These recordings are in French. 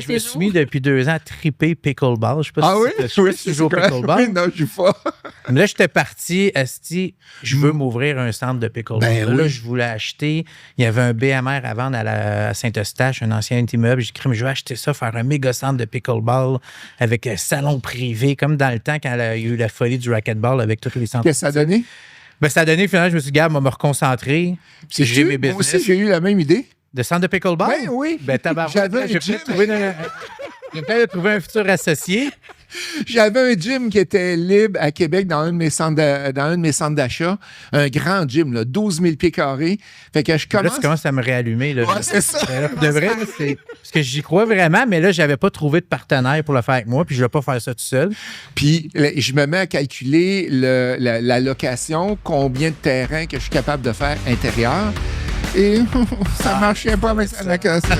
Je me suis mis depuis 2 ans à triper pickleball. Je sais pas si tu joues au pickleball. Oui, non, je joue pas. Mais là, j'étais parti, esti, je veux m'ouvrir un centre de pickleball. Là, je voulais acheter. Il y avait un BMR à vendre à Saint-Eustache, un ancien immeuble. J'ai dit, je vais acheter ça, faire un méga centre de pickleball avec un salon privé, comme dans le temps quand il y a eu la folie du racquetball avec tous les centres. Qu'est-ce que ça a donné? Ça a donné, finalement, je me suis dit, gars, moi, me reconcentrer. J'ai mes business. Moi aussi, j'ai eu la même idée. De centre de pickleball? Ben oui. Tabarouette, j'ai peut-être trouvé un futur associé. J'avais un gym qui était libre à Québec dans un de mes centres d'achat. Un grand gym, là, 12 000 pieds carrés. Fait que je commence... Là, tu commences à me réallumer. Là. Ouais, c'est ça. De vrai, là, c'est... Parce que j'y crois vraiment, mais là, j'avais pas trouvé de partenaire pour le faire avec moi, puis je ne vais pas faire ça tout seul. Puis, je me mets à calculer la location, combien de terrain que je suis capable de faire intérieur. Et ça ne marchait pas avec la location.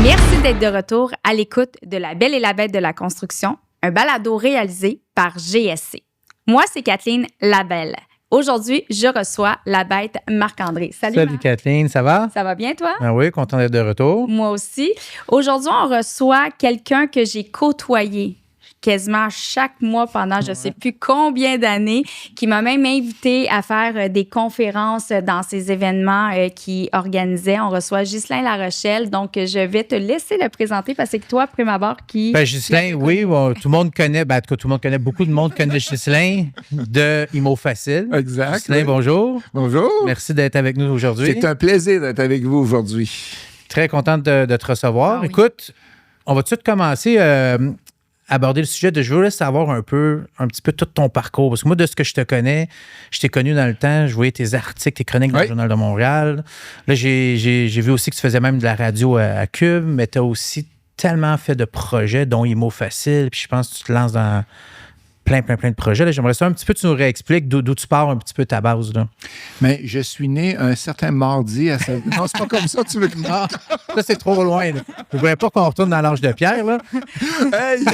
Merci d'être de retour à l'écoute de La Belle et la Bête de la construction, un balado réalisé par GSC. Moi, c'est Kathleen Labelle. Aujourd'hui, je reçois la bête Marc-André. Salut Marc. Kathleen, ça va? Ça va bien, toi? Ah oui, content d'être de retour. Moi aussi. Aujourd'hui, on reçoit quelqu'un que j'ai côtoyé quasiment chaque mois pendant je ne sais plus combien d'années, qui m'a même invité à faire des conférences dans ces événements qu'il organisait. On reçoit Ghislain Larochelle, donc je vais te laisser le présenter parce que c'est toi, prime abord, qui... Ghislain, oui, bon, tout le monde connaît, en tout cas, tout le monde connaît, beaucoup de monde connaît Ghislain de Imo Facile. Exact. Ghislain, oui. Bonjour. Bonjour. Merci d'être avec nous aujourd'hui. C'est un plaisir d'être avec vous aujourd'hui. Très contente de te recevoir. Oui. Écoute, on va tout de suite commencer... aborder le sujet je voulais savoir un petit peu tout ton parcours. Parce que moi, de ce que je te connais, je t'ai connu dans le temps, je voyais tes articles, tes chroniques dans le Journal de Montréal. Là, j'ai vu aussi que tu faisais même de la radio à Cube, mais tu as aussi tellement fait de projets, dont Imo Facile, puis je pense que tu te lances dans plein de projets. Là, j'aimerais ça un petit peu que tu nous réexpliques d'où tu pars un petit peu ta base. Là. Mais je suis né un certain mardi à ça. Non, c'est pas comme ça, tu veux que... Non, ça, c'est trop loin. Là. Je ne voudrais pas qu'on retourne dans l'âge de pierre. Là. Hey!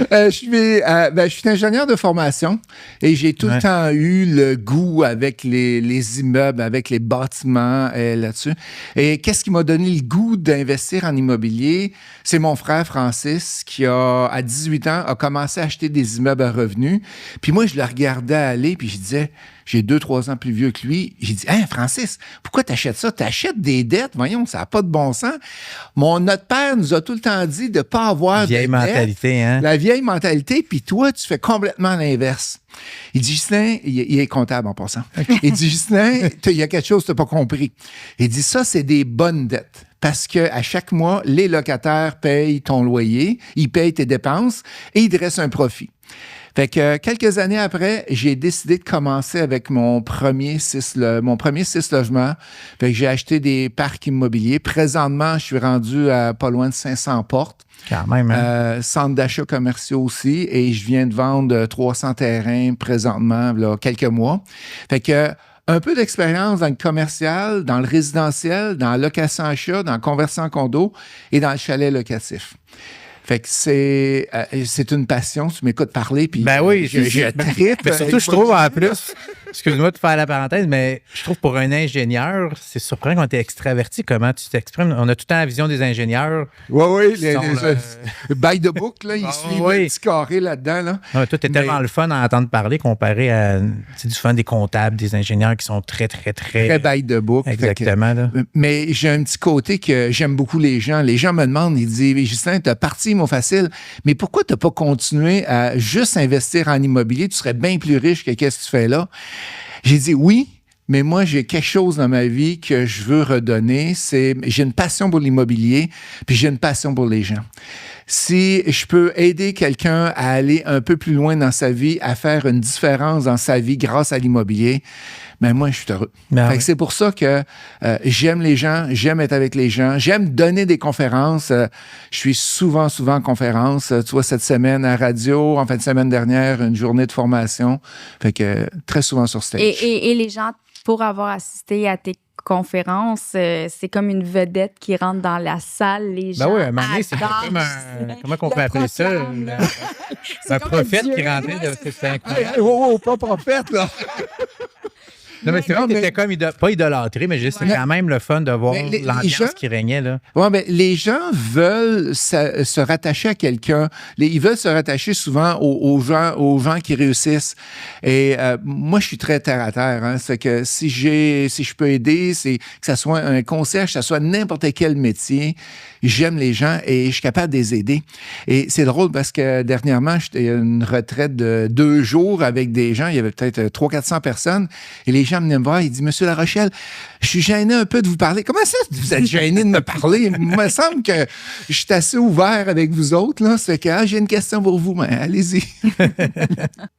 Je suis ingénieur de formation et j'ai tout le temps eu le goût avec les immeubles, avec les bâtiments là-dessus. Et qu'est-ce qui m'a donné le goût d'investir en immobilier? C'est mon frère Francis qui, à 18 ans, a commencé à acheter des immeubles à revenus. Puis moi, je le regardais aller puis je disais... J'ai 2-3 ans plus vieux que lui. J'ai dit, « Hein, Francis, pourquoi tu achètes ça? Tu achètes des dettes? Voyons, ça n'a pas de bon sens. » Notre père nous a tout le temps dit de ne pas avoir de vieille mentalité, hein? La vieille mentalité, puis toi, tu fais complètement l'inverse. Il dit, Ghislain, il est comptable en passant. Okay. Il dit, Ghislain, il y a quelque chose que tu n'as pas compris. Il dit, ça, c'est des bonnes dettes. Parce qu'à chaque mois, les locataires payent ton loyer, ils payent tes dépenses et ils dressent un profit. Fait que quelques années après, j'ai décidé de commencer avec mon premier 6 logements. Fait que j'ai acheté des parcs immobiliers. Présentement, je suis rendu à pas loin de 500 portes. Quand même, hein? Centres d'achat commerciaux aussi. Et je viens de vendre 300 terrains présentement, là, quelques mois. Fait que un peu d'expérience dans le commercial, dans le résidentiel, dans la location-achat, dans la conversion en condo et dans le chalet locatif. Fait que c'est une passion. Tu m'écoutes parler, puis ben oui, je tripe. Mais surtout, je trouve en plus, excuse-moi de faire la parenthèse, mais je trouve pour un ingénieur, c'est surprenant quand tu es extraverti, comment tu t'exprimes. On a tout le temps la vision des ingénieurs. Oui, by the book, là, ils suivent le petit carré là-dedans. Là. Ouais, toi, t'es tellement le fun à entendre parler comparé à du fun des comptables, des ingénieurs qui sont très by the book. Exactement. Là. Mais j'ai un petit côté que j'aime beaucoup les gens. Les gens me demandent, ils disent, Ghislain, t'as parti Imo Facile, mais pourquoi t'as pas continué à juste investir en immobilier? Tu serais bien plus riche que qu'est-ce que tu fais là. J'ai dit oui, mais moi, j'ai quelque chose dans ma vie que je veux redonner. J'ai une passion pour l'immobilier, puis j'ai une passion pour les gens. Si je peux aider quelqu'un à aller un peu plus loin dans sa vie, à faire une différence dans sa vie grâce à l'immobilier, ben moi, je suis heureux. Fait que c'est pour ça que j'aime les gens, j'aime être avec les gens, j'aime donner des conférences. Je suis souvent en conférence. Tu vois, cette semaine à radio, en fin de semaine dernière, une journée de formation. Fait que très souvent sur stage. Et les gens, pour avoir assisté à tes conférence, c'est comme une vedette qui rentre dans la salle. Les gens Ben oui, à un moment donné, c'est adorent. comme un... Comment on peut appeler ça? Un comme prophète Dieu. qui rentrait. C'est incroyable. Pas prophète, là. Non, mais c'est vrai que mais- t'étais comme, pas idolâtré, mais juste, c'est quand même le fun de voir Mais les l'ambiance gens- qui régnait, là. Oui, mais les gens veulent se rattacher à quelqu'un. Ils veulent se rattacher souvent aux gens qui réussissent. Et moi, je suis très terre à terre. Hein. C'est que si je peux aider, c'est que ça soit un concierge, que ça soit n'importe quel métier. J'aime les gens et je suis capable de les aider. Et c'est drôle parce que dernièrement, j'étais à une retraite de 2 jours avec des gens. Il y avait peut-être 300-400 personnes. Et les gens venaient me voir. Ils disent, Monsieur Larochelle, je suis gêné un peu de vous parler. Comment ça, vous êtes gêné de me parler? Il me semble que je suis assez ouvert avec vous autres. Là. Ça fait que j'ai une question pour vous. Mais allez-y.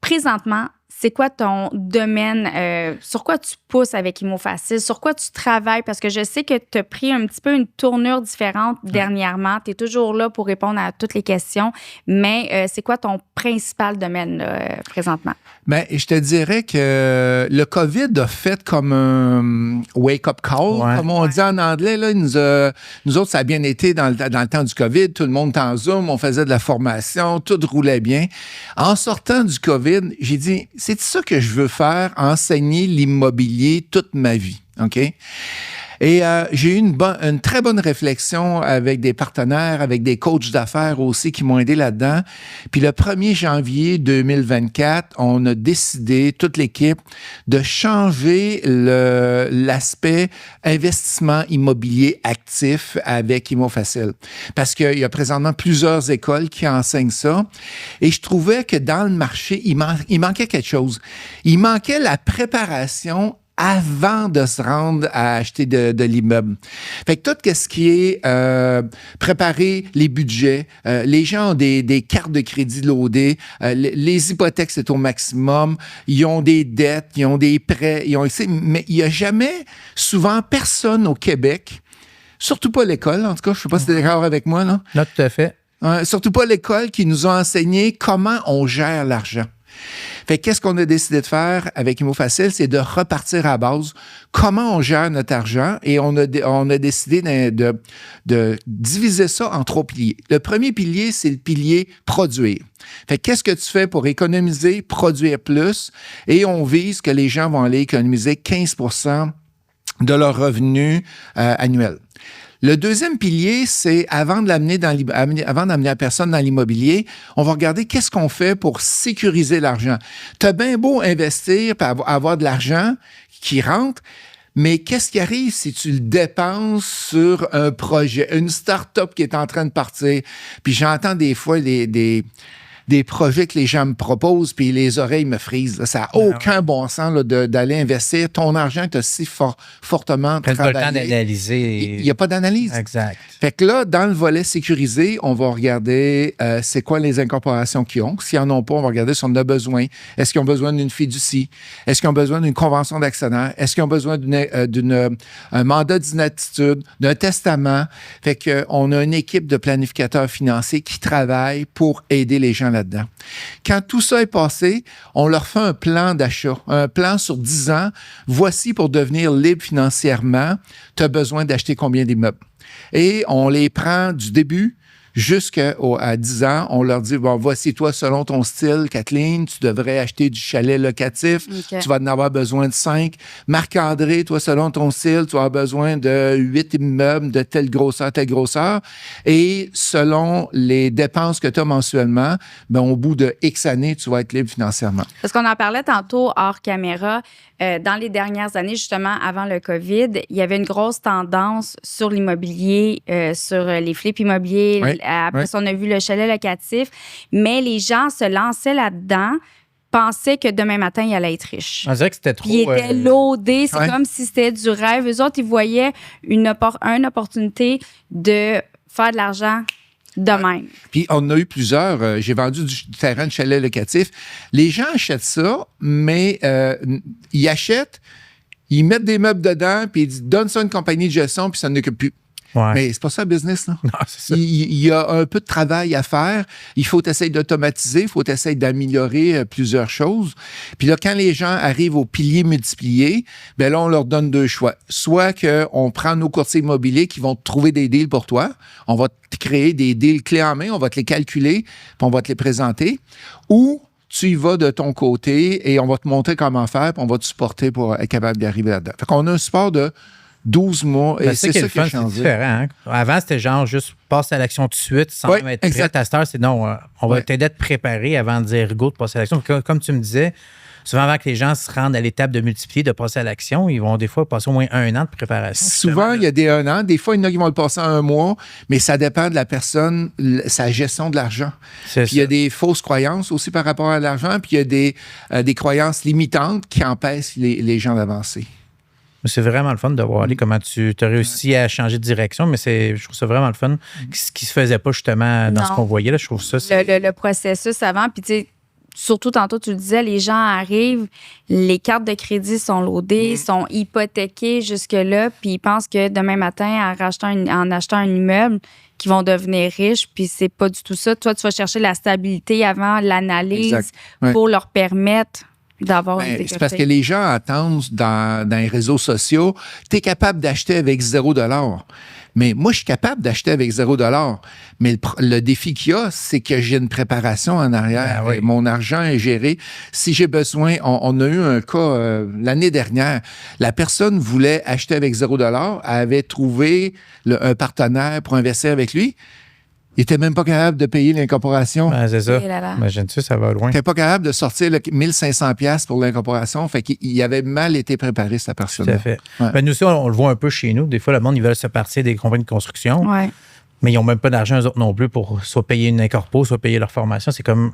Présentement, c'est quoi ton domaine? Sur quoi tu pousses avec ImoFacile? Sur quoi tu travailles? Parce que je sais que tu as pris un petit peu une tournure différente dernièrement. Tu es toujours là pour répondre à toutes les questions. Mais c'est quoi ton principal domaine là, présentement? Bien, je te dirais que le COVID a fait comme un wake-up call, comme on dit en anglais. Là, nous autres, ça a bien été dans le temps du COVID. Tout le monde était en Zoom, on faisait de la formation, tout roulait bien. En sortant du COVID, j'ai dit, c'est ça que je veux faire, enseigner l'immobilier toute ma vie. OK? Et j'ai eu une très bonne réflexion avec des partenaires, avec des coachs d'affaires aussi qui m'ont aidé là-dedans. Puis le 1er janvier 2024, on a décidé, toute l'équipe, de changer l'aspect investissement immobilier actif avec ImoFacile. Parce qu'il y a présentement plusieurs écoles qui enseignent ça. Et je trouvais que dans le marché, il manquait quelque chose. Il manquait la préparation avant de se rendre à acheter de l'immeuble. Fait que tout ce qui est préparer les budgets, les gens ont des cartes de crédit loadées, les hypothèques, c'est au maximum, ils ont des dettes, ils ont des prêts, mais il n'y a jamais, souvent, personne au Québec, surtout pas l'école, en tout cas, je ne sais pas si tu es d'accord avec moi, là. Non, tout à fait. Surtout pas l'école qui nous a enseigné comment on gère l'argent. Fait qu'est-ce qu'on a décidé de faire avec ImoFacile, c'est de repartir à la base. Comment on gère notre argent? Et on a décidé de diviser ça en 3 piliers. Le premier pilier, c'est le pilier produire. Fait qu'est-ce que tu fais pour économiser, produire plus? Et on vise que les gens vont aller économiser 15% de leur revenu annuel. Le deuxième pilier, c'est avant d'amener la personne dans l'immobilier, on va regarder qu'est-ce qu'on fait pour sécuriser l'argent. Tu as bien beau investir et avoir de l'argent qui rentre, mais qu'est-ce qui arrive si tu le dépenses sur un projet, une start-up qui est en train de partir? Puis j'entends des fois des projets que les gens me proposent, puis les oreilles me frisent. Là. Ça n'a aucun bon sens là, d'aller investir ton argent que tu as si fortement Prends pas travaillé. le temps d'analyser. Il n'y a pas d'analyse. Exact. Fait que là, dans le volet sécurisé, on va regarder c'est quoi les incorporations qu'ils ont. S'ils n'en ont pas, on va regarder si on en a besoin. Est-ce qu'ils ont besoin d'une fiducie? Est-ce qu'ils ont besoin d'une convention d'actionnaire? Est-ce qu'ils ont besoin d'un mandat d'inaptitude, d'un testament? Fait qu'on a une équipe de planificateurs financiers qui travaillent pour aider les gens là-dedans. Quand tout ça est passé, on leur fait un plan d'achat, un plan sur 10 ans. Voici pour devenir libre financièrement, tu as besoin d'acheter combien d'immeubles? Et on les prend du début jusqu'à 10 ans. On leur dit, bon, voici toi, selon ton style, Kathleen, tu devrais acheter du chalet locatif. Okay. Tu vas en avoir besoin de 5. Marc-André, toi, selon ton style, tu vas avoir besoin de 8 immeubles de telle grosseur. Et selon les dépenses que tu as mensuellement, ben, au bout de X années, tu vas être libre financièrement. Parce qu'on en parlait tantôt hors caméra. Dans les dernières années, justement, avant le COVID, il y avait une grosse tendance sur l'immobilier, sur les flips immobiliers. Oui, Après ça, on a vu le chalet locatif. Mais les gens se lançaient là-dedans, pensaient que demain matin, ils allaient être riches. On dirait que c'était trop... Puis ils étaient loadés. C'est Ouais. comme si c'était du rêve. Eux autres, ils voyaient une opportunité de faire de l'argent de même. Puis, on a eu plusieurs. J'ai vendu du terrain de chalet locatif. Les gens achètent ça, mais ils achètent, ils mettent des meubles dedans, puis ils disent, donne ça à une compagnie de gestion, puis ça n'occupe plus. Ouais. Mais c'est pas ça le business, là. Non, c'est ça. Il y a un peu de travail à faire. Il faut essayer d'automatiser, il faut essayer d'améliorer plusieurs choses. Puis là, quand les gens arrivent au pilier multiplié, ben là, on leur donne deux choix. Soit qu'on prend nos courtiers immobiliers qui vont te trouver des deals pour toi. On va te créer des deals clés en main, on va te les calculer, puis on va te les présenter. Ou tu y vas de ton côté et on va te montrer comment faire, puis on va te supporter pour être capable d'y arriver là-dedans. Fait qu'on a un support de 12 mois. Ben, Et c'est ça qui a c'est changé. différent. Hein? Avant, c'était genre juste passe à l'action tout de suite sans Oui, même être exact. prêt. À cette heure, c'est non, on va Ouais. t'aider à te préparer avant de dire go de passer à l'action. Comme tu me disais, souvent avant que les gens se rendent à l'étape de multiplier, de passer à l'action, ils vont des fois passer au moins 1 an de préparation. Souvent, il y a des 1 an. Des fois, il y en a qui vont le passer en 1 mois, mais ça dépend de la personne, sa gestion de l'argent. C'est Puis il y a ça. des fausses croyances aussi par rapport à l'argent, puis il y a des croyances limitantes qui empêchent les gens d'avancer. C'est vraiment le fun de voir comment tu as réussi à changer de direction, mais je trouve ça vraiment le fun. Ce qui se faisait pas justement dans Non. ce qu'on voyait. Là, je trouve ça. Le processus avant, puis tu sais, surtout tantôt, tu le disais, les gens arrivent, les cartes de crédit sont loadées, sont hypothéquées jusque-là, puis ils pensent que demain matin, en achetant un immeuble, qu'ils vont devenir riches, puis c'est pas du tout ça. Toi, tu vas chercher la stabilité avant l'analyse Exact. Ouais. pour leur permettre d'avoir une Ben, sécurité. c'est parce que les gens attendent dans les réseaux sociaux, tu es capable d'acheter avec $0. Mais moi, je suis capable d'acheter avec $0. Mais le défi qu'il y a, c'est que j'ai une préparation en arrière. Ben oui. Et mon argent est géré. Si j'ai besoin, on a eu un cas l'année dernière. La personne voulait acheter avec $0, elle avait trouvé un partenaire pour investir avec lui. Il n'était même pas capable de payer l'incorporation. Ben, c'est ça. Et là là. Imagine-tu, ça va loin. Il n'était pas capable de sortir 1 500$ pour l'incorporation. Fait qu'il avait mal été préparé, cette Tout personne-là. à fait. Ouais. Ben, nous aussi, on le voit un peu chez nous. Des fois, le monde, ils veulent se partir des compagnies de construction, Ouais. mais ils n'ont même pas d'argent, eux autres non plus, pour soit payer une incorpo, soit payer leur formation. C'est comme,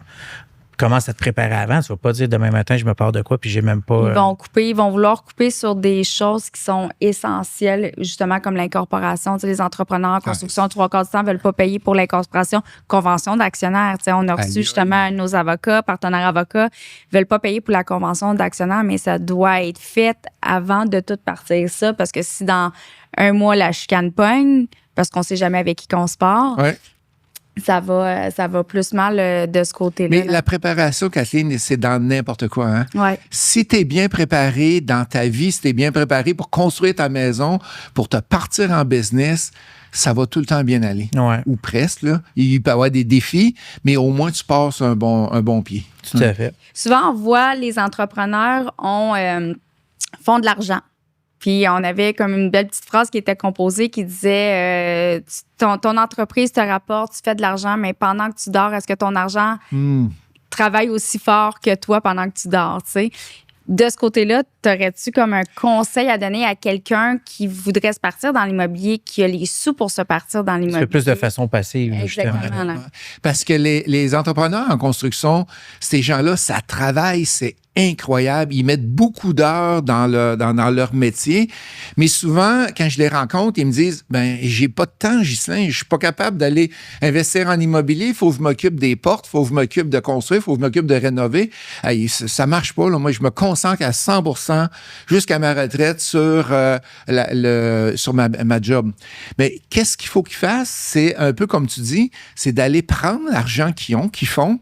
commence à te préparer avant. Tu ne vas pas dire demain matin, je me pars de quoi, puis j'ai même pas. Ils vont vouloir couper sur des choses qui sont essentielles, justement comme l'incorporation. Tu sais, les entrepreneurs en construction, 3/4 du temps, ne veulent pas payer pour l'incorporation. Convention d'actionnaire. Tu sais, on a reçu Aïe. justement nos avocats, partenaires avocats, ne veulent pas payer pour la convention d'actionnaire, mais ça doit être fait avant de tout partir ça, parce que si dans 1 mois, la chicane pogne, parce qu'on ne sait jamais avec qui qu'on se part, Ouais. ça va plus mal de ce côté-là. Mais là. la préparation, Kathleen, c'est dans n'importe quoi. Hein? Ouais. Si tu es bien préparé dans ta vie, si tu es bien préparé pour construire ta maison, pour te partir en business, ça va tout le temps bien aller. Ouais, Ou presque. Là. Il peut y avoir des défis, mais au moins, tu passes un bon pied. tout à fait. Souvent, on voit les entrepreneurs font de l'argent. Puis on avait comme une belle petite phrase qui était composée qui disait ton entreprise te rapporte, tu fais de l'argent, mais pendant que tu dors, est-ce que ton argent travaille aussi fort que toi pendant que tu dors, tu sais? De ce côté-là, t'aurais-tu comme un conseil à donner à quelqu'un qui voudrait se partir dans l'immobilier, qui a les sous pour se partir dans Tu l'immobilier? fais plus de façon passive, justement. Exactement. Là. Parce que les entrepreneurs en construction, ces gens-là, ça travaille, c'est incroyable. Ils mettent beaucoup d'heures dans leur métier. Mais souvent, quand je les rencontre, ils me disent, ben, j'ai pas de temps, Ghislain, je suis pas capable d'aller investir en immobilier. Il faut que je m'occupe des portes, il faut que je m'occupe de construire, il faut que je m'occupe de rénover. Hey, ça marche pas, là. Moi, je me concentre à 100% jusqu'à ma retraite sur ma job. Mais qu'est-ce qu'il faut qu'ils fassent? C'est un peu comme tu dis, c'est d'aller prendre l'argent qu'ils font,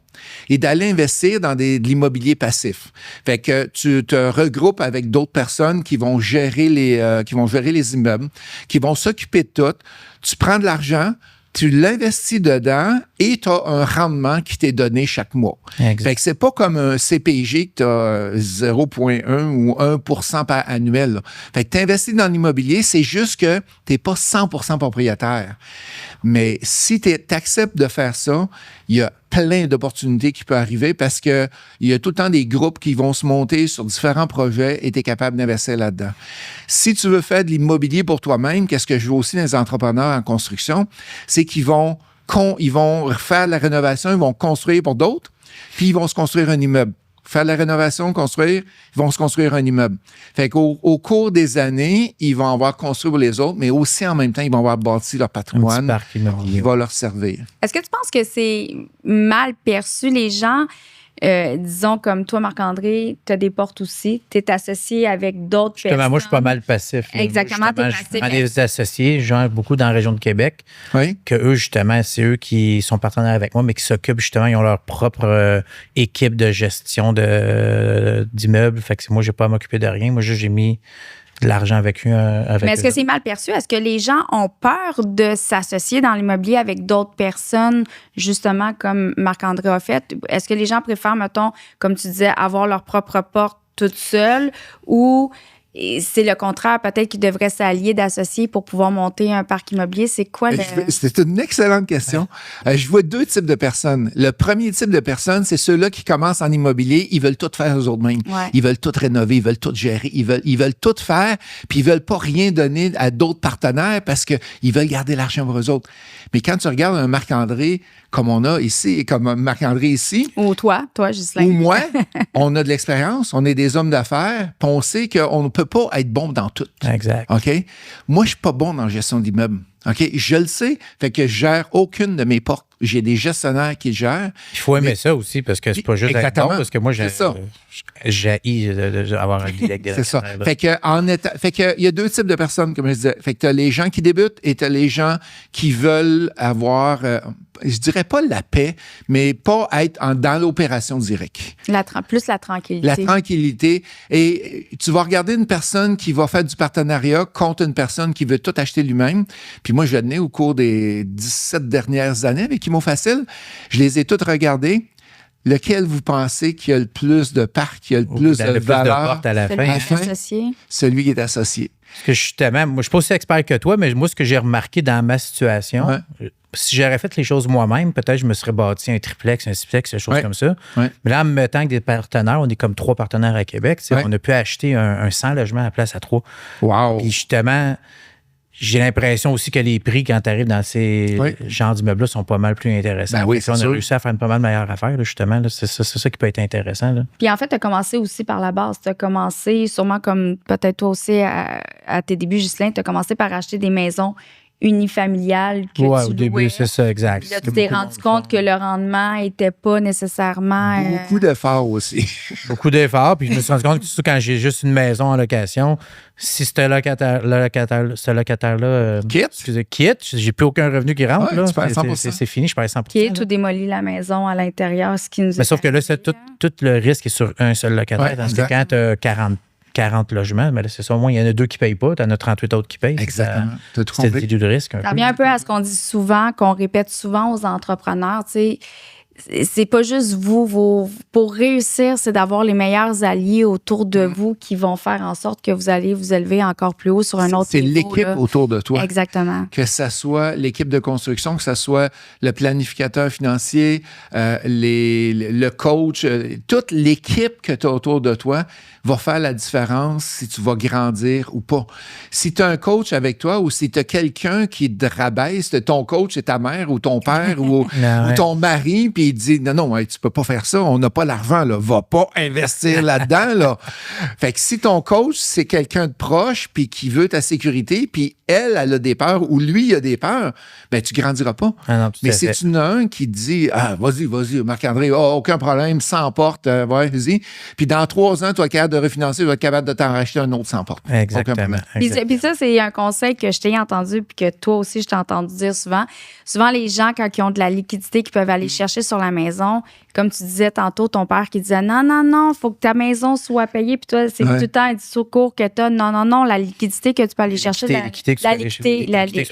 et d'aller investir dans de l'immobilier passif. Fait que tu te regroupes avec d'autres personnes qui vont gérer les immeubles, qui vont s'occuper de tout. Tu prends de l'argent, tu l'investis dedans et tu as un rendement qui t'est donné chaque mois. Exact. Fait que c'est pas comme un CPG que tu as 0,1 ou 1% par annuel. Là. Fait que tu investis dans l'immobilier, c'est juste que tu n'es pas 100% propriétaire. Mais si tu acceptes de faire ça, il y a plein d'opportunités qui peuvent arriver parce que il y a tout le temps des groupes qui vont se monter sur différents projets et tu es capable d'investir là-dedans. Si tu veux faire de l'immobilier pour toi-même, qu'est-ce que je veux aussi dans les entrepreneurs en construction, c'est qu'ils vont faire la rénovation, ils vont construire pour d'autres, puis ils vont se construire un immeuble. Faire la rénovation, construire, ils vont se construire un immeuble. Fait qu'au cours des années, ils vont avoir construit pour les autres, mais aussi en même temps, ils vont avoir bâti leur Un petit patrimoine parc immobilier. qui va leur servir. Est-ce que tu penses que c'est mal perçu? Les gens disons comme toi, Marc-André, tu as des portes aussi. Tu es associé avec d'autres personnes. Moi, je suis pas mal passif. Là. Exactement, tu es Je prends passif. des associés, genre beaucoup dans la région de Québec, Oui. que eux, justement, c'est eux qui sont partenaires avec moi, mais qui s'occupent, justement, ils ont leur propre équipe de gestion d'immeubles. Fait que moi, j'ai pas à m'occuper de rien. Moi, juste, j'ai mis de l'argent avec eux. Mais est-ce que c'est mal perçu? Est-ce que les gens ont peur de s'associer dans l'immobilier avec d'autres personnes, justement, comme Marc-André a fait? Est-ce que les gens préfèrent, mettons, comme tu disais, avoir leur propre porte toute seule ou c'est le contraire, peut-être qu'ils devraient s'allier d'associer pour pouvoir monter un parc immobilier? C'est quoi le... C'est une excellente question. Je vois 2 types de personnes. Le premier type de personnes, c'est ceux-là qui commencent en immobilier, ils veulent tout faire eux-mêmes. Ouais. Ils veulent tout rénover, ils veulent tout gérer, ils veulent tout faire, puis ils veulent pas rien donner à d'autres partenaires parce qu'ils veulent garder l'argent pour eux autres. Mais quand tu regardes un Marc-André comme on a ici, comme Marc-André ici, Ou toi, Ghislain. ou moi, on a de l'expérience, on est des hommes d'affaires, puis on sait qu'on ne peut pas être bon dans tout. Exact. OK? Moi, je suis pas bon dans la gestion d'immeubles. OK? Je le sais, fait que je gère aucune de mes portes. J'ai des gestionnaires qui le gèrent. Il faut aimer ça aussi, parce que c'est pas juste être Exactement. bon, parce que moi, C'est ça. j'haïs d'avoir un deal avec des C'est ça. locataires. Fait que il y a 2 types de personnes, comme je disais. Fait que tu as les gens qui débutent et tu as les gens qui veulent avoir, je dirais pas la paix, mais pas être dans l'opération directe. Plus la tranquillité. La tranquillité. Et tu vas regarder une personne qui va faire du partenariat contre une personne qui veut tout acheter lui-même. Puis moi, je l'ai donné au cours des 17 dernières années avec Imo Facile. Je les ai toutes regardées. Lequel vous pensez qui a le plus de parcs, qui a le plus de de valeur? portes à la Celui fin. qui est associé. Celui qui est associé. Parce que justement, moi, je suis pas aussi expert que toi, mais moi, ce que j'ai remarqué dans ma situation, Ouais. si j'aurais fait les choses moi-même, peut-être je me serais bâti un triplex, un siplex, des choses Ouais. comme ça. Ouais. Mais là, en me mettant avec des partenaires, on est comme 3 partenaires à Québec, Ouais. on a pu acheter un 100 logements à la place à 3. Wow! Puis justement, j'ai l'impression aussi que les prix, quand tu arrives dans ces Oui. genres d'immeubles-là, sont pas mal plus intéressants. Ben oui, Fait que là, c'est on a sûr. réussi à faire une pas mal meilleure affaire, là, justement. Là. C'est ça qui peut être intéressant. Là. Puis en fait, tu as commencé aussi par la base. Tu as commencé, sûrement comme peut-être toi aussi à tes débuts, Ghislain, tu as commencé par acheter des maisons unifamiliales que Ouais, tu au début, louais. c'est ça, exact. Puis là, tu t'es rendu compte que le rendement n'était pas nécessairement... Beaucoup d'efforts aussi. Beaucoup d'efforts. Puis je me suis rendu compte que surtout quand j'ai juste une maison en location, si ce locataire-là quitte, j'ai plus aucun revenu qui rentre. Ouais, là. tu perds 100%. C'est fini, je perds 100%. qui est là. tout démoli la maison à l'intérieur, ce qui nous Mais sauf que là, arrivé, tout le risque est sur un seul locataire. Ouais, Tandis que exact. quand tu as 40 logements, mais là, c'est ça, au moins, il y en a 2 qui ne payent pas, tu en as 38 autres qui payent. Exactement. Tu as tout C'est compris. du risque. Ça revient un peu à ce qu'on dit souvent, qu'on répète souvent aux entrepreneurs, tu sais. C'est pas juste vous. Pour réussir, c'est d'avoir les meilleurs alliés autour de vous qui vont faire en sorte que vous allez vous élever encore plus haut sur un autre C'est niveau. l'équipe là. autour de toi. Exactement. Que ça soit l'équipe de construction, que ça soit le planificateur financier, le coach, toute l'équipe que tu as autour de toi va faire la différence si tu vas grandir ou pas. Si tu as un coach avec toi ou si tu as quelqu'un qui te rabaisse, ton coach c'est ta mère ou ton père ou ton mari, puis il dit non, hey, tu peux pas faire ça, on n'a pas l'argent, là, va pas investir là-dedans. Là. Fait que si ton coach, c'est quelqu'un de proche puis qui veut ta sécurité, puis elle a des peurs ou lui, il a des peurs, ben tu grandiras pas. Ah non, tout Mais à si fait. tu en as un qui te dit vas-y, Marc-André, aucun problème, 100 portes, ouais, vas-y. Puis dans 3 ans, tu vas être capable de refinancer, tu vas être capable de t'en racheter un autre 100 portes. Aucun Exactement. problème. Puis ça, c'est un conseil que je t'ai entendu puis que toi aussi, je t'ai entendu dire souvent. Souvent, les gens, quand ils ont de la liquidité qu'ils peuvent aller chercher sur la maison, comme tu disais tantôt, ton père qui disait non, faut que ta maison soit payée. Puis toi, c'est tout le temps un discours que tu as. Non, la liquidité que tu peux aller chercher. L'équité que tu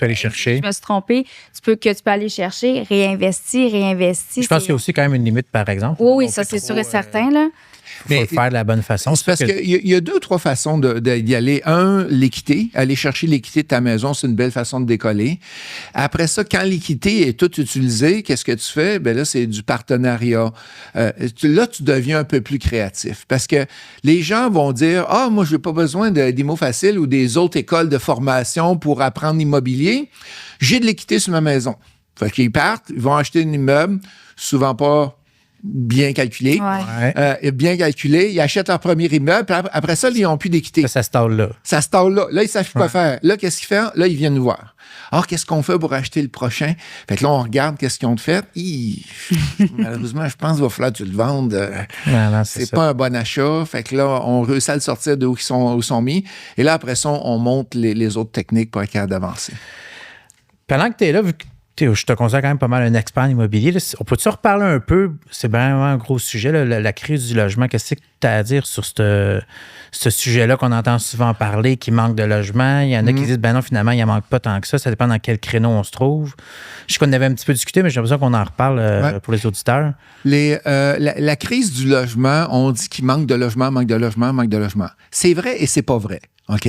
peux aller chercher. Je me suis trompée. Que tu peux aller chercher, réinvestir. Je pense qu'il y a aussi quand même une limite, par exemple. Oui, ça, c'est sûr et certain, là. Il faut le faire de la bonne façon. C'est parce qu'il y a 2 ou 3 façons d'y aller. L'équité. Aller chercher l'équité de ta maison, c'est une belle façon de décoller. Après ça, quand l'équité est toute utilisée, qu'est-ce que tu fais? Ben là, c'est du partenariat. Là, tu deviens un peu plus créatif. Parce que les gens vont dire, moi, je n'ai pas besoin d'Imo Facile ou des autres écoles de formation pour apprendre l'immobilier. J'ai de l'équité sur ma maison. Fait qu'ils partent, ils vont acheter un immeuble, souvent pas bien calculé. Ouais. Bien calculé. Ils achètent leur premier immeuble. Puis après ça, ils n'ont plus d'équité. Ça se taille là. Ça se taille là. Là, ils ne savent plus quoi faire. Là, qu'est-ce qu'ils font? Là, ils viennent nous voir. Alors, qu'est-ce qu'on fait pour acheter le prochain? Fait que là, on regarde qu'est-ce qu'ils ont fait. Malheureusement, je pense qu'il va falloir que tu le vendes. Non, c'est pas un bon achat. Fait que là, on réussit à le sortir de où ils sont mis. Et là, après ça, on monte les autres techniques pour être capable d'avancer. Pendant que tu es là, vu que je te considère quand même pas mal un expert en immobilier, là, on peut-tu reparler un peu? C'est vraiment un gros sujet, là, la crise du logement. Qu'est-ce que tu as à dire sur ce sujet-là qu'on entend souvent parler, qui manque de logement? Il y en a qui disent, ben non, finalement, il n'en manque pas tant que ça. Ça dépend dans quel créneau on se trouve. Je sais qu'on avait un petit peu discuté, mais j'ai l'impression qu'on en reparle pour les auditeurs. La crise du logement, on dit qu'il manque de logement. C'est vrai et c'est pas vrai. OK?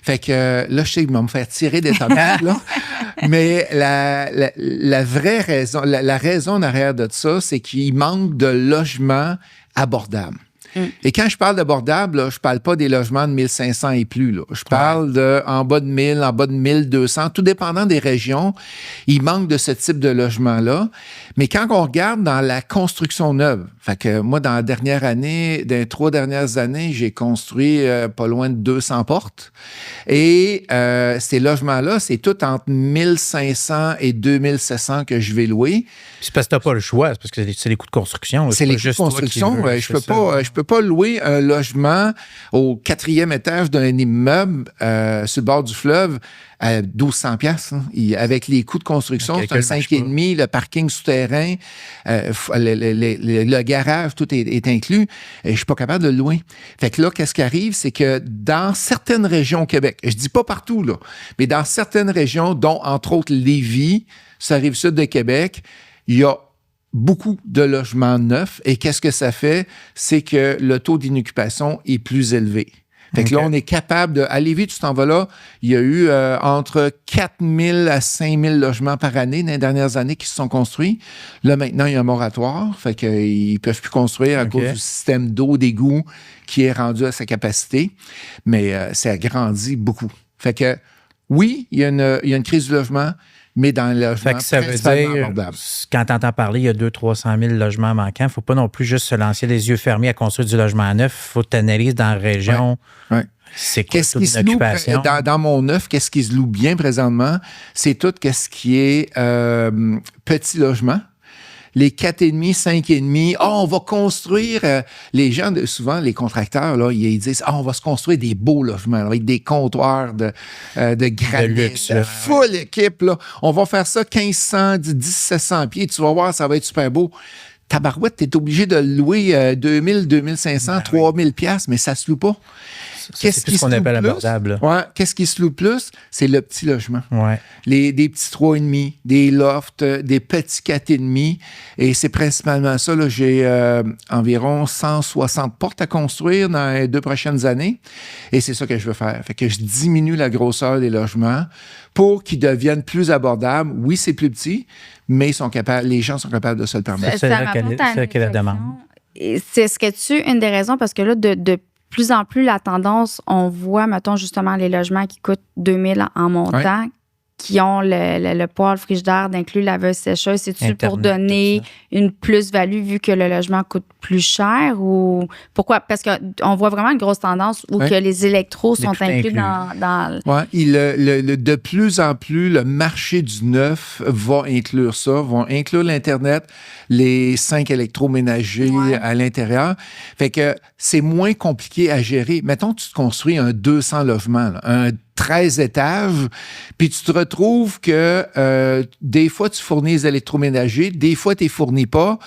Fait que là, je sais qu'ils vont me faire tirer des tomates, là. Mais la vraie raison, la raison en arrière de ça, c'est qu'il manque de logements abordables. Et quand je parle d'abordable, là, je parle pas des logements de 1500 et plus. Là. Je parle de en bas de 1000, en bas de 1200. Tout dépendant des régions, il manque de ce type de logement-là. Mais quand on regarde dans la construction neuve, fait que moi, dans les 3 dernières années, j'ai construit pas loin de 200 portes. Et ces logements-là, c'est tout entre 1500 et 2700 que je vais louer. C'est parce que tu n'as pas le choix, c'est parce que c'est les coûts de construction. C'est les coûts de construction. Je peux pas louer un logement au 4e étage d'un immeuble sur le bord du fleuve à 1200 $. Hein. Avec les coûts de construction, c'est un 5,5, le parking souterrain, le garage, tout est inclus. Et je suis pas capable de le louer. Fait que là, qu'est-ce qui arrive? C'est que dans certaines régions au Québec, je dis pas partout, là, mais dans certaines régions, dont entre autres Lévis, sur la Rive-Sud de Québec, il y a beaucoup de logements neufs. Et qu'est-ce que ça fait? C'est que le taux d'inoccupation est plus élevé. Fait que là, on est capable de... À Lévis, tu t'en vas là, il y a eu entre 4 000 à 5 000 logements par année dans les dernières années qui se sont construits. Là, maintenant, il y a un moratoire. Fait qu'ils ne peuvent plus construire à cause du système d'eau, d'égout qui est rendu à sa capacité. Mais ça a grandi beaucoup. Fait que, oui, il y a une crise du logement, mais dans le logement, fait que ça veut dire, quand tu entends parler, il y a 200 000 à 300 000 logements manquants, il ne faut pas non plus juste se lancer les yeux fermés à construire du logement neuf. Il faut t'analyser dans la région. Ouais. C'est quoi toute l'occupation? Dans mon neuf, qu'est-ce qui se loue bien présentement? C'est tout ce qui est petit logement. Les 4,5, 5,5, on va construire. Les gens, souvent, les contracteurs, là, ils disent, on va se construire des beaux logements là, avec des comptoirs de granit, de luxe, full équipe. Là. On va faire ça 1500, 1700 pieds. Tu vas voir, ça va être super beau. Tabarouette, t'es obligé de louer 2000, 2500, 3000 $, mais ça se loue pas. Qu'est-ce qui qu'on appelle abordable? Ouais, qu'est-ce qui se loue plus? C'est le petit logement. Ouais. Des petits 3,5, des lofts, des petits 4,5. Et c'est principalement ça. Là, j'ai environ 160 portes à construire dans les 2 prochaines années. Et c'est ça que je veux faire. Fait que je diminue la grosseur des logements pour qu'ils deviennent plus abordables. Oui, c'est plus petit, mais les gens sont capables de se le permettre. C'est là qu'elle la demande. C'est une des raisons? Parce que là, de plus en plus, la tendance, on voit, mettons, justement, les logements qui coûtent 2000 en montant, qui ont le poêle, le frigidaire, d'inclus laveuse sécheuse. C'est-tu pour donner une plus-value vu que le logement coûte plus cher ou pourquoi? Parce qu'on voit vraiment une grosse tendance où que les électros sont inclus dans Oui, de plus en plus, le marché du neuf va inclure ça, va inclure l'Internet, les 5 électroménagers à l'intérieur. Fait que c'est moins compliqué à gérer. Mettons, tu te construis un 200 logements, là, un 13 étages, puis tu te retrouves que des fois, tu fournis les électroménagers, des fois, tu ne les fournis pas.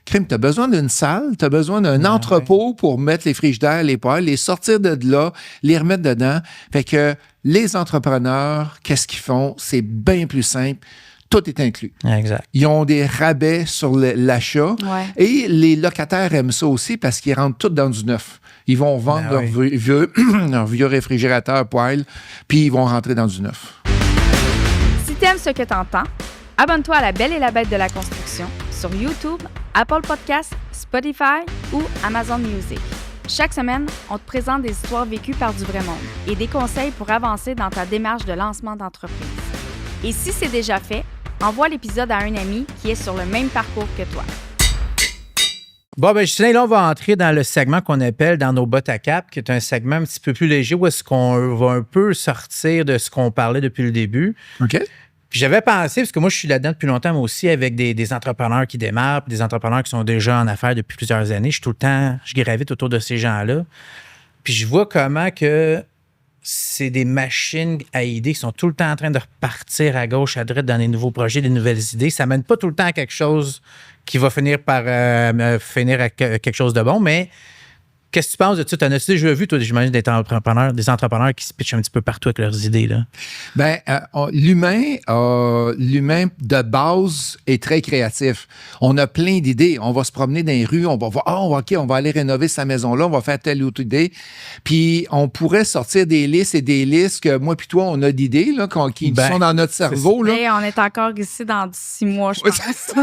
Crime, tu as besoin d'une salle, tu as besoin d'un entrepôt pour mettre les frigidaires, les poêles, les sortir de là, les remettre dedans. Fait que les entrepreneurs, qu'est-ce qu'ils font? C'est bien plus simple. Tout est inclus. Exact. Ils ont des rabais sur l'achat. Ouais. Et les locataires aiment ça aussi parce qu'ils rentrent tout dans du neuf. Ils vont vendre leur vieux réfrigérateur poêle, puis ils vont rentrer dans du neuf. Si tu aimes ce que tu entends, abonne-toi à La Belle et la Bête de la construction sur YouTube, Apple Podcasts, Spotify ou Amazon Music. Chaque semaine, on te présente des histoires vécues par du vrai monde et des conseils pour avancer dans ta démarche de lancement d'entreprise. Et si c'est déjà fait, envoie l'épisode à un ami qui est sur le même parcours que toi. Bon, ben Justin, là, on va entrer dans le segment qu'on appelle dans nos bottes à cap, qui est un segment un petit peu plus léger où est-ce qu'on va un peu sortir de ce qu'on parlait depuis le début. OK. Puis j'avais pensé, parce que moi, je suis là-dedans depuis longtemps, moi aussi, avec des entrepreneurs qui démarrent, puis des entrepreneurs qui sont déjà en affaires depuis plusieurs années. Je suis tout le temps, je gravite autour de ces gens-là. Puis je vois comment que c'est des machines à idées qui sont tout le temps en train de repartir à gauche, à droite dans des nouveaux projets, des nouvelles idées. Ça mène pas tout le temps à quelque chose qui va finir par finir à quelque chose de bon, mais qu'est-ce que tu penses de ça? T'en as-tu déjà vu, toi, j'imagine, des entrepreneurs qui se pitchent un petit peu partout avec leurs idées, là? Ben, l'humain de base est très créatif. On a plein d'idées. On va se promener dans les rues, on va voir, OK, on va aller rénover sa maison-là, on va faire telle ou telle idée. Puis, on pourrait sortir des listes et des listes que moi puis toi, on a d'idées, là, qui sont dans notre cerveau, là. Et on est encore ici dans 6 mois, je pense.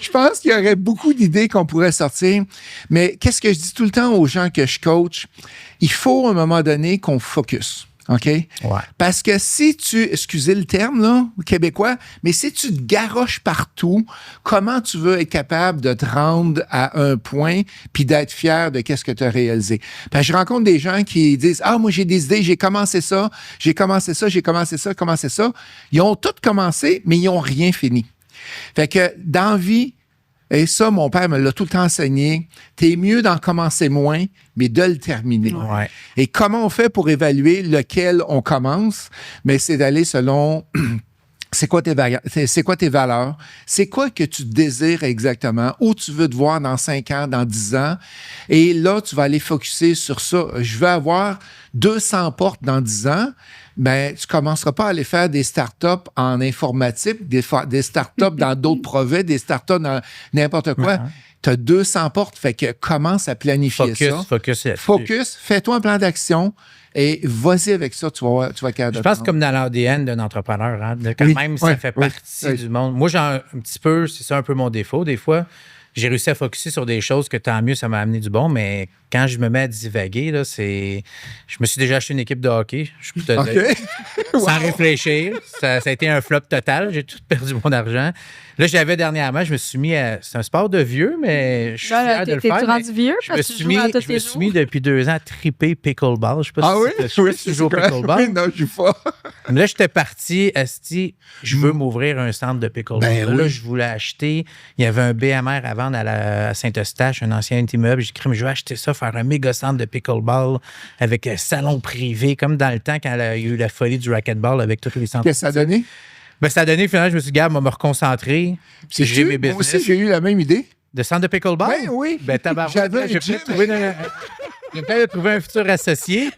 Je pense qu'il y aurait beaucoup d'idées qu'on pourrait sortir. Mais qu'est-ce que je dis tout le temps aux gens que je coach? Il faut, à un moment donné, qu'on focus. OK? Ouais. Parce que si tu, excusez le terme, là, québécois, mais si tu te garoches partout, comment tu veux être capable de te rendre à un point puis d'être fier de qu'est-ce que tu as réalisé? Parce que je rencontre des gens qui disent, moi, j'ai des idées, j'ai commencé ça. Ils ont tout commencé, mais ils n'ont rien fini. Fait que dans la vie, et ça, mon père me l'a tout le temps enseigné, t'es mieux d'en commencer moins, mais de le terminer. Ouais. Et comment on fait pour évaluer lequel on commence? Mais c'est d'aller selon c'est quoi tes valeurs? C'est quoi que tu désires exactement? Où tu veux te voir dans 5 ans, dans 10 ans? Et là, tu vas aller focusser sur ça. Je veux avoir 200 portes dans 10 ans. Ben, tu commenceras pas à aller faire des startups en informatique, des startups dans d'autres projets, des startups dans n'importe quoi. Tu as 200 portes, fait que commence à planifier ça. Focus, fais-toi un plan d'action et vas-y avec ça, tu vas capable. Je pense comme dans l'ADN d'un entrepreneur, hein, quand même, ça fait partie du monde. Moi, j'ai un petit peu, c'est ça un peu mon défaut. Des fois, j'ai réussi à focusser sur des choses que tant mieux, ça m'a amené du bon, mais quand je me mets à divaguer, là, je me suis déjà acheté une équipe de hockey. Je peux te dire, sans réfléchir. Ça a été un flop total. J'ai tout perdu mon argent. Là, j'avais dernièrement, je me suis mis à... C'est un sport de vieux, mais je suis fier de le faire. T'es rendu vieux? Je me suis mis depuis 2 ans à triper pickleball. Je sais pas si tu joues au pickleball. Oui, non, je joue pas. Là, j'étais parti, esti, je veux m'ouvrir un centre de pickleball. Là, je voulais acheter. Il y avait un BMR à vendre à Saint-Eustache, un ancien immeuble. J'ai dit, je vais acheter ça, faire un méga centre de pickleball avec un salon privé, comme dans le temps quand il y a eu la folie du racquetball avec tous les centres. Qu'est-ce que ça a donné? Ben, ça a donné, finalement, je me suis dit, me reconcentrer. J'ai mes business. Moi aussi, j'ai eu la même idée. De centre de pickleball? Ben oui. Ben, tabarouette, j'ai peut-être trouvé un futur associé.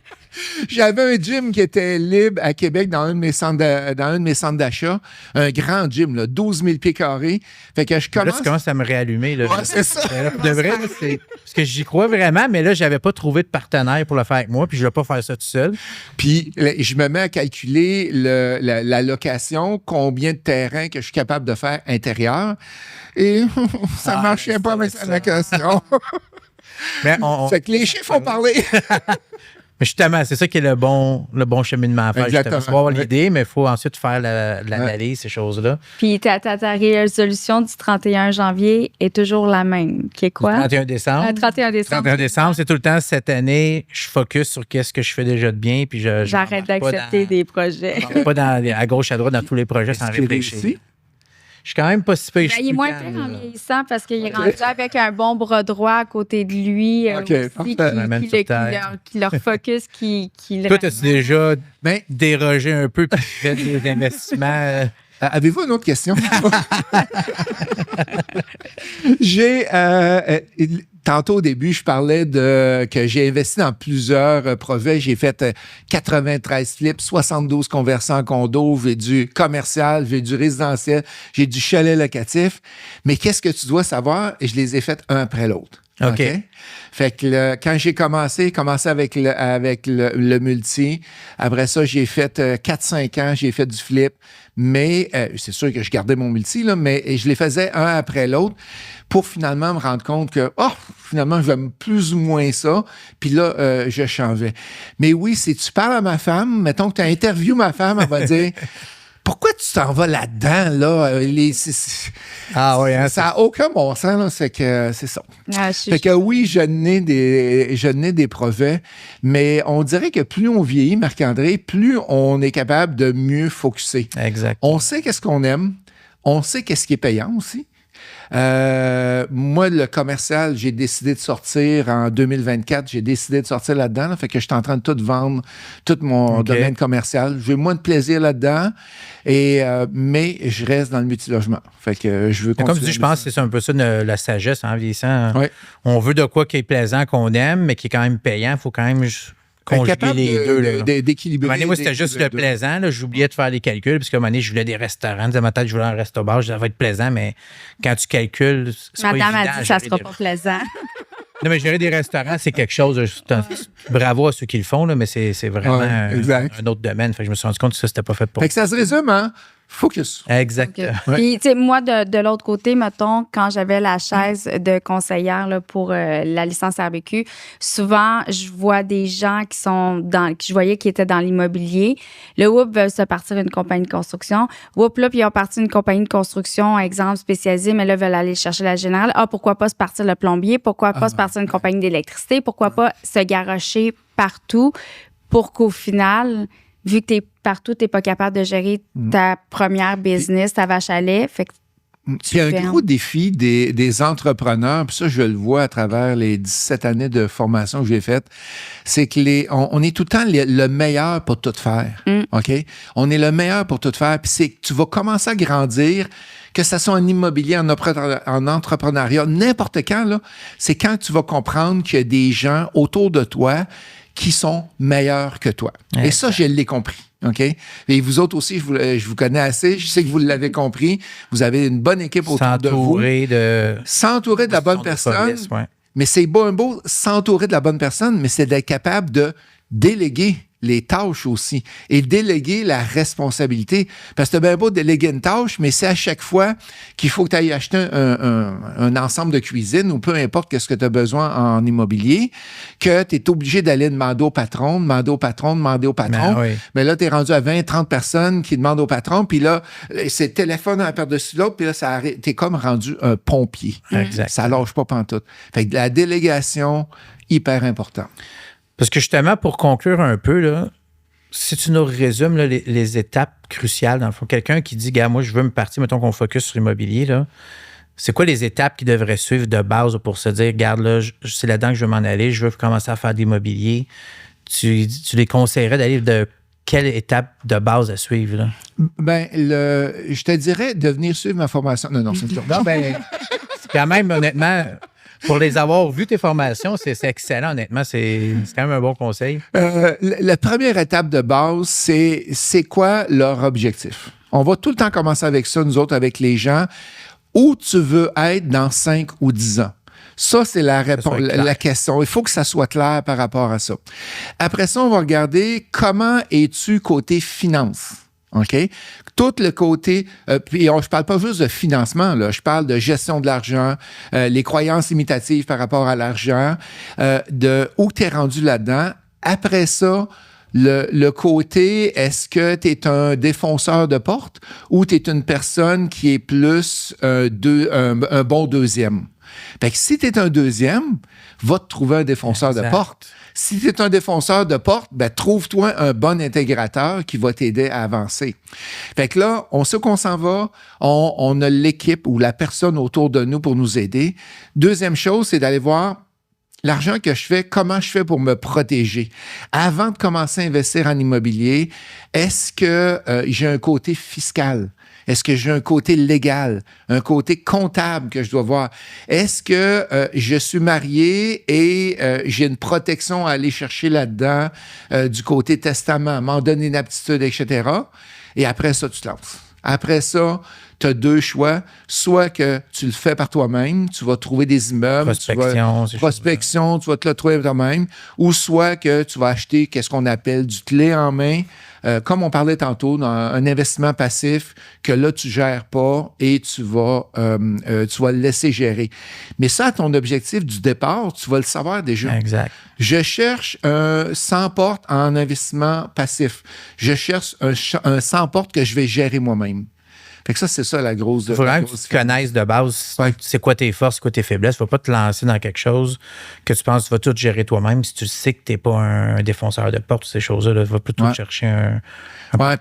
J'avais un gym qui était libre à Québec dans un de mes centres d'achat. Un grand gym, là, 12 000 pieds carrés. Fait que je commence... Là, tu commences à me réallumer. Là. Ouais, c'est ça. De vrai, c'est... Parce que j'y crois vraiment, mais là, j'avais pas trouvé de partenaire pour le faire avec moi, puis je vais pas faire ça tout seul. Puis, je me mets à calculer la location, combien de terrains que je suis capable de faire intérieur. Et ça marchait pas avec la location. Mais fait que les chiffres ont parlé. Mais justement, c'est ça qui est le bon cheminement à faire. Exactement. Il faut avoir l'idée, mais il faut ensuite faire l'analyse, ces choses-là. Puis ta résolution du 31 janvier est toujours la même, qui est quoi? 31 décembre. 31 décembre. 31 décembre, c'est tout le temps cette année, je focus sur qu'est-ce que je fais déjà de bien, puis j'arrête d'accepter des projets. Pas à gauche, à droite, dans tous les projets sans réfléchir. Je suis quand même pas si peu. Il est moins pire en vieillissant parce qu'il est rendu avec un bon bras droit à côté de lui. Qui leur focus, qui Toi, as-tu déjà dérogé un peu puis fait des investissements? Avez-vous une autre question? Tantôt, au début, je parlais que j'ai investi dans plusieurs projets. J'ai fait 93 flips, 72 conversions en condo, j'ai du commercial, j'ai du résidentiel, j'ai du chalet locatif. Mais qu'est-ce que tu dois savoir? Et je les ai faits un après l'autre. OK. Fait que quand j'ai commencé avec le multi. Après ça, j'ai fait 4-5 ans, j'ai fait du flip. Mais c'est sûr que je gardais mon multi, là, mais je les faisais un après l'autre pour finalement me rendre compte que, finalement, j'aime plus ou moins ça. Puis là, je changeais. Mais oui, si tu parles à ma femme, mettons que tu interviewes ma femme, elle va dire... pourquoi tu t'en vas là-dedans, là? Ah oui, hein, ça n'a aucun bon sens, là. C'est que c'est ça. Fait que oui, je n'ai des brevets, mais on dirait que plus on vieillit, Marc-André, plus on est capable de mieux focusser. Exact. On sait qu'est-ce qu'on aime, on sait qu'est-ce qui est payant aussi. Moi, le commercial, j'ai décidé de sortir en 2024. J'ai décidé de sortir là-dedans. Là, fait que je suis en train de tout vendre, tout mon domaine commercial. J'ai moins de plaisir là-dedans, mais je reste dans le multilogement. Fait que je veux continuer. Comme tu dis, je pense que c'est un peu ça la sagesse en vieillissant. Oui. On veut de quoi qui est plaisant, qu'on aime, mais qui est quand même payant. Il faut quand même conjuguer les deux. D'équilibrer. Moi, c'était juste le plaisant. Là, j'oubliais de faire les calculs, parce qu'à un moment donné, je voulais des restaurants. Dans ma tête, je voulais un resto-bar. Ça va être plaisant, mais quand tu calcules, c'est Madame pas évident. a dit ça sera pas plaisant. Non, mais gérer des restaurants, c'est quelque chose. Bravo à ceux qui le font, là, mais c'est vraiment un autre domaine. Fait que je me suis rendu compte que ça, c'était pas fait pour. Fait que ça se résume, hein? Focus. Exact. Okay. Puis, tu sais, moi, de l'autre côté, mettons, quand j'avais la chaise de conseillère là, pour la licence RBQ, souvent, je vois des gens je voyais qui étaient dans l'immobilier. Le WOOP veut se partir une compagnie de construction. WOOP, là, puis ils ont parti une compagnie de construction, exemple spécialisée, mais là, veulent aller chercher la générale. Ah, pourquoi pas se partir le plombier? Pourquoi pas se partir une compagnie d'électricité? Pourquoi pas se garrocher partout pour qu'au final, vu que tu es partout, tu n'es pas capable de gérer ta première business, ta vache à lait. Fait que il y a un gros défi des entrepreneurs, puis ça, je le vois à travers les 17 années de formation que j'ai faites, c'est que on est tout le temps le meilleur pour tout faire. OK? On est le meilleur pour tout faire, puis c'est que tu vas commencer à grandir, que ce soit en immobilier, en entrepreneuriat, n'importe quand, là, c'est quand tu vas comprendre qu'il y a des gens autour de toi qui sont meilleurs que toi. Et ça, je l'ai compris. OK? Et vous autres aussi, je vous connais assez. Je sais que vous l'avez compris. Vous avez une bonne équipe autour de vous. S'entourer de la bonne personne. Mais c'est beau s'entourer de la bonne personne, mais c'est d'être capable de déléguer les tâches aussi et déléguer la responsabilité. Parce que c'est bien beau de déléguer une tâche, mais c'est à chaque fois qu'il faut que tu ailles acheter un ensemble de cuisine ou peu importe ce que tu as besoin en immobilier, que tu es obligé d'aller demander au patron. Mais là, tu es rendu à 20, 30 personnes qui demandent au patron, puis là, c'est le téléphone un par-dessus l'autre, puis là, tu es comme rendu un pompier. Exact. Ça lâche pas pantoute. Fait que la délégation, hyper important. Parce que justement, pour conclure un peu, là, si tu nous résumes là, les étapes cruciales, dans le fond, quelqu'un qui dit, gars, moi, je veux me partir, mettons qu'on focus sur l'immobilier, là, c'est quoi les étapes qu'il devrait suivre de base pour se dire, regarde, là, c'est là-dedans que je veux m'en aller, je veux commencer à faire de l'immobilier. Tu les conseillerais d'aller de quelle étape de base à suivre, là? Ben, je te dirais de venir suivre ma formation. Non, c'est sûr. Non, ben... Quand même, honnêtement... Pour les avoir vues, tes formations, c'est excellent, honnêtement. C'est quand même un bon conseil. La première étape de base, c'est quoi leur objectif? On va tout le temps commencer avec ça, nous autres, avec les gens. Où tu veux être dans 5 ou 10 ans? Ça, c'est la question. Il faut que ça soit clair par rapport à ça. Après ça, on va regarder comment es-tu côté finance. OK? Tout le côté, puis je parle pas juste de financement, là, je parle de gestion de l'argent, les croyances limitatives par rapport à l'argent, de où tu es rendu là-dedans. Après ça, le côté, est-ce que tu es un défonceur de porte ou tu es une personne qui est plus un bon deuxième? Fait que si tu es un deuxième, va te trouver un défonceur de porte. Si tu es un défonceur de porte, ben, trouve-toi un bon intégrateur qui va t'aider à avancer. Fait que là, on sait qu'on s'en va, on a l'équipe ou la personne autour de nous pour nous aider. Deuxième chose, c'est d'aller voir l'argent que je fais, comment je fais pour me protéger. Avant de commencer à investir en immobilier, est-ce que j'ai un côté fiscal? Est-ce que j'ai un côté légal, un côté comptable que je dois voir? Est-ce que je suis marié et j'ai une protection à aller chercher là-dedans du côté testament, m'en donner une aptitude, etc.? Et après ça, tu te lances. Après ça, tu as 2 choix. Soit que tu le fais par toi-même, tu vas trouver des immeubles. Prospection, tu vas te le trouver toi-même. Ou soit que tu vas acheter qu'est-ce qu'on appelle du clé en main, comme on parlait tantôt, dans un investissement passif que là, tu ne gères pas et tu vas le laisser gérer. Mais ça, ton objectif du départ, tu vas le savoir déjà. Exact. Je cherche un 100 portes en investissement passif. Je cherche un 100 portes que je vais gérer moi-même. Fait que ça, c'est ça la grosse... Il faut vraiment que tu te connaisses de base. Ouais. C'est quoi tes forces, c'est quoi tes faiblesses. Il ne faut pas te lancer dans quelque chose que tu penses que tu vas tout gérer toi-même si tu sais que tu n'es pas un défenseur de porte, ces choses-là. Tu vas plutôt chercher un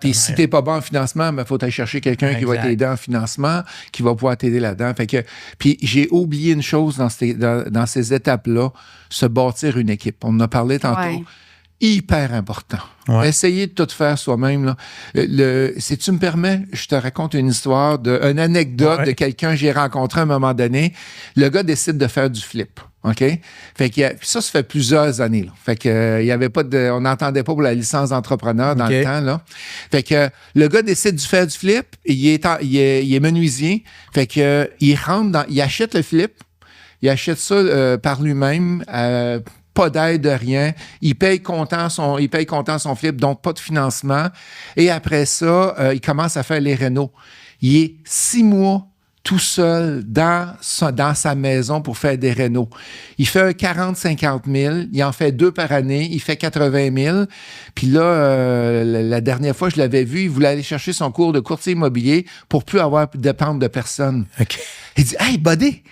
puis si tu n'es pas bon en financement, il faut aller chercher quelqu'un qui va t'aider en financement, qui va pouvoir t'aider là-dedans. Fait que, puis j'ai oublié une chose dans ces étapes-là, se bâtir une équipe. On en a parlé tantôt. Ouais. Hyper important. Ouais. Essayez de tout faire soi-même. Là. Si tu me permets, je te raconte une histoire, une anecdote de quelqu'un que j'ai rencontré à un moment donné. Le gars décide de faire du flip. OK? Fait que ça fait plusieurs années. Là. Fait que il y avait pas on n'entendait pas pour la licence d'entrepreneur dans le temps. Là. Fait que le gars décide de faire du flip. Il est menuisier. Fait que il achète le flip. Il achète ça par lui-même. Pas d'aide, de rien. Il paye content son flip, donc pas de financement. Et après ça, il commence à faire les rénaux. Il est 6 mois tout seul dans sa maison pour faire des rénaux. Il fait un 40-50 000. Il en fait 2 par année. Il fait 80 000. Puis là, la dernière fois, je l'avais vu, il voulait aller chercher son cours de courtier immobilier pour plus avoir à dépendre de personne. Okay. Il dit « Hey, buddy! »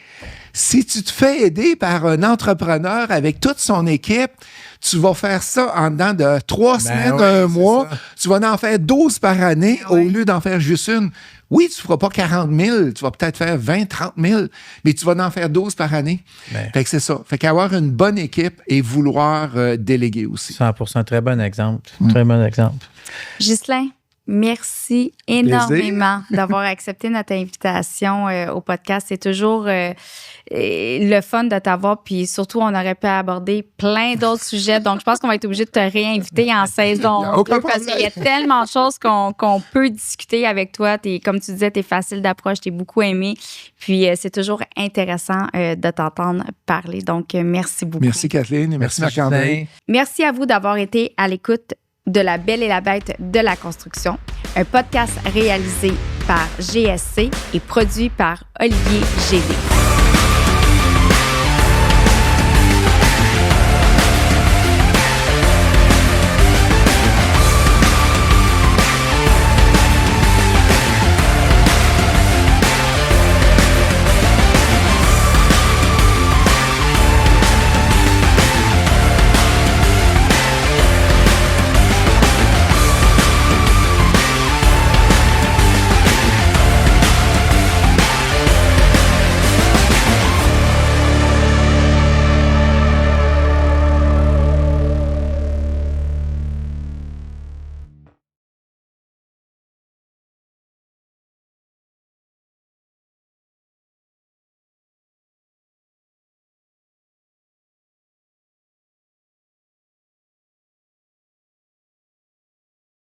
Si tu te fais aider par un entrepreneur avec toute son équipe, tu vas faire ça en dedans de 3 semaines, un mois. Tu vas en faire 12 par année au lieu d'en faire juste une. Oui, tu ne feras pas 40 000, tu vas peut-être faire 20, 30 000, mais tu vas en faire 12 par année. Fait que c'est ça. Fait qu'avoir une bonne équipe et vouloir déléguer aussi. 100%, très bon exemple. Très bon exemple. Ghislain, merci énormément d'avoir accepté notre invitation au podcast. C'est toujours le fun de t'avoir, puis surtout, on aurait pu aborder plein d'autres sujets. Donc, je pense qu'on va être obligé de te réinviter en saison 2 parce qu'il y a tellement de choses qu'on peut discuter avec toi. Comme tu disais, tu es facile d'approche, tu es beaucoup aimé. Puis, c'est toujours intéressant de t'entendre parler. Donc, merci beaucoup. Merci, Kathleen, et merci Marc-André. Merci à vous d'avoir été à l'écoute de La Belle et la Bête de la construction, un podcast réalisé par GSC et produit par Olivier Gédé.